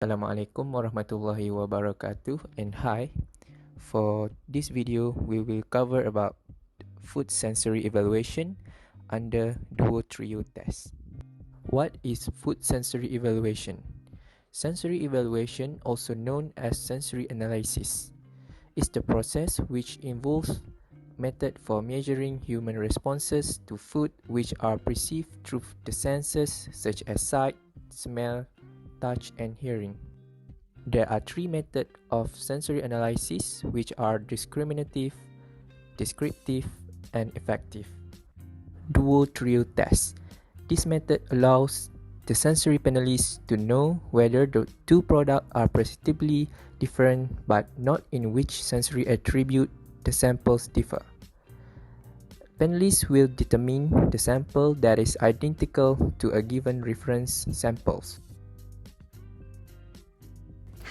Assalamualaikum warahmatullahi wabarakatuh, and hi. For this video, we will cover about food sensory evaluation under Duo Trio test. What is food sensory evaluation? Sensory evaluation, also known as sensory analysis, is the process which involves method for measuring human responses to food which are perceived through the senses such as sight, smell, touch, and hearing. There are three methods of sensory analysis which are discriminative, descriptive, and effective. Duo Trio test. This method allows the sensory panelists to know whether the two products are perceptibly different but not in which sensory attribute the samples differ. Panelists will determine the sample that is identical to a given reference samples.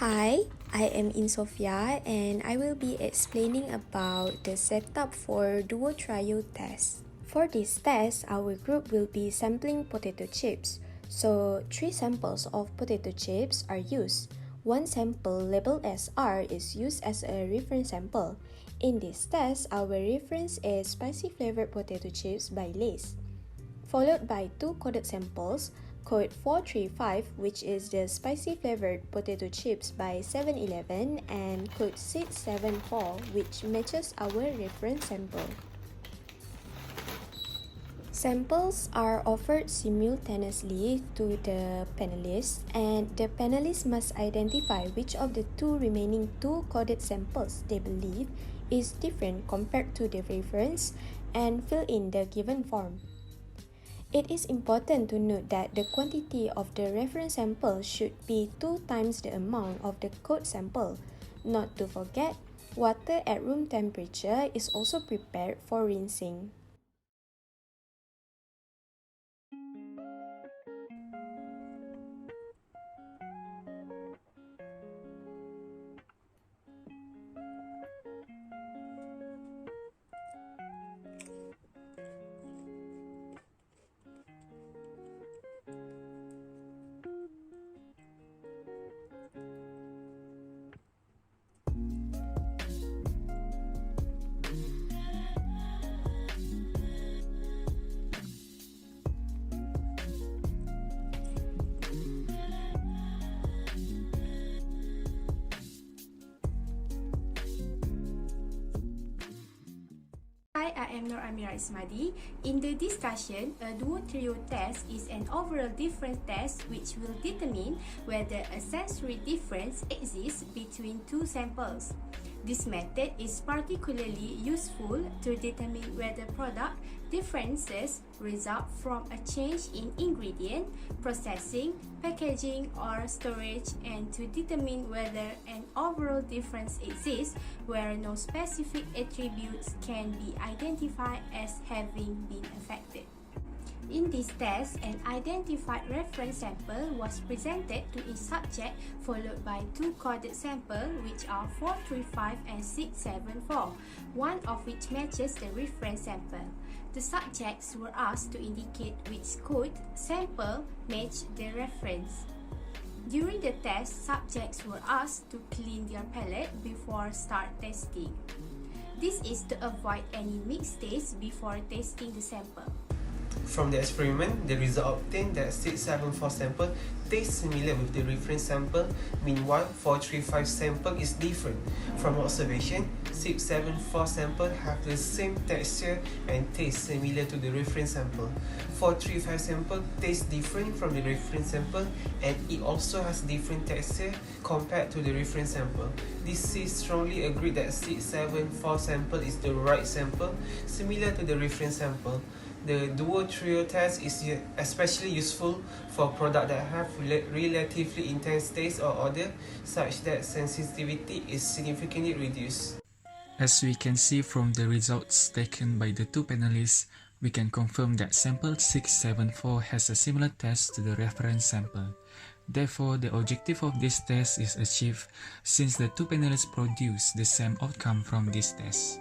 Hi, I am Insofia and I will be explaining about the setup for Duo Trio test. For this test, our group will be sampling potato chips. So, 3 samples of potato chips are used. One sample labeled as R is used as a reference sample. In this test, our reference is spicy flavored potato chips by Lay's, followed by 2 coded samples, code 435, which is the spicy flavored potato chips by 7-Eleven, and code 674, which matches our reference sample. Samples are offered simultaneously to the panelists, and the panelists must identify which of the 2 remaining 2 coded samples they believe is different compared to the reference and fill in the given form. It is important to note that the quantity of the reference sample should be 2 times the amount of the code sample. Not to forget, water at room temperature is also prepared for rinsing. Hi, I am Nur Amira Ismadi. In the discussion, a duo trio test is an overall difference test which will determine whether a sensory difference exists between 2 samples. This method is particularly useful to determine whether product differences result from a change in ingredient, processing, packaging, or storage, and to determine whether an overall difference exists where no specific attributes can be identified as having been affected. In this test, an identified reference sample was presented to each subject, followed by 2 coded samples, which are 435 and 674, one of which matches the reference sample. The subjects were asked to indicate which code sample matched the reference. During the test, subjects were asked to clean their palate before start testing. This is to avoid any mixed taste before tasting the sample. From the experiment, the result obtained that 674 sample tastes similar with the reference sample, meanwhile 435 sample is different. From observation, 674 sample have the same texture and taste similar to the reference sample. 435 sample tastes different from the reference sample and it also has different texture compared to the reference sample. This is strongly agreed that 674 sample is the right sample, similar to the reference sample. The duo trio test is especially useful for products that have relatively intense taste or odor, such that sensitivity is significantly reduced. As we can see from the results taken by the 2 panelists, we can confirm that sample 674 has a similar test to the reference sample. Therefore, the objective of this test is achieved since the 2 panelists produce the same outcome from this test.